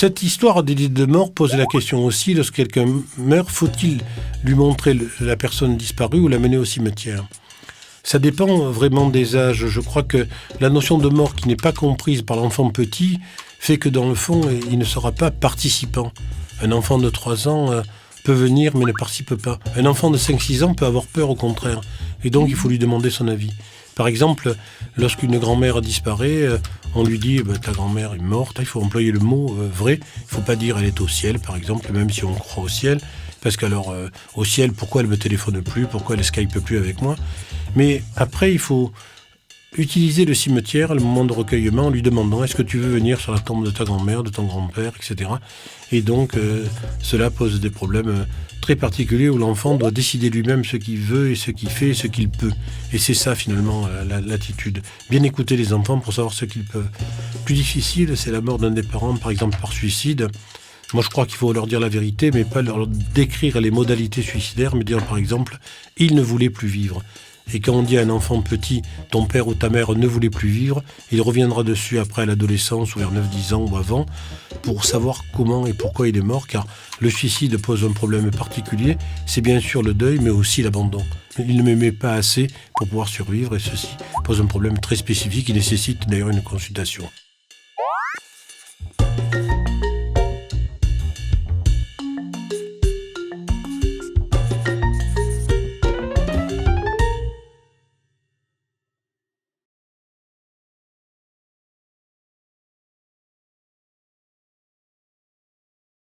Cette histoire des listes de mort pose la question aussi, lorsque quelqu'un meurt, faut-il lui montrer la personne disparue ou la mener au cimetière ? Ça dépend vraiment des âges. Je crois que la notion de mort qui n'est pas comprise par l'enfant petit fait que dans le fond, il ne sera pas participant. Un enfant de 3 ans peut venir mais ne participe pas. Un enfant de 5-6 ans peut avoir peur au contraire. Et donc il faut lui demander son avis. Par exemple, lorsqu'une grand-mère disparaît, on lui dit ta grand-mère est morte. Il faut employer le mot vrai. Il ne faut pas dire elle est au ciel, par exemple, même si on croit au ciel. Parce qu'alors, au ciel, pourquoi elle ne me téléphone plus ? Pourquoi elle ne Skype plus avec moi ? Mais après, il faut utiliser le cimetière, le moment de recueillement, en lui demandant est-ce que tu veux venir sur la tombe de ta grand-mère, de ton grand-père, etc. Et donc, cela pose des problèmes très particuliers où l'enfant doit décider lui-même ce qu'il veut et ce qu'il fait et ce qu'il peut. Et c'est ça, finalement, l'attitude. Bien écouter les enfants pour savoir ce qu'ils peuvent. Plus difficile, c'est la mort d'un des parents, par exemple par suicide. Moi, je crois qu'il faut leur dire la vérité, mais pas leur décrire les modalités suicidaires, mais dire, par exemple, il ne voulait plus vivre. Et quand on dit à un enfant petit, ton père ou ta mère ne voulait plus vivre, il reviendra dessus après l'adolescence ou vers 9-10 ans ou avant pour savoir comment et pourquoi il est mort, car le suicide pose un problème particulier, c'est bien sûr le deuil, mais aussi l'abandon. Il ne m'aimait pas assez pour pouvoir survivre et ceci pose un problème très spécifique qui nécessite d'ailleurs une consultation.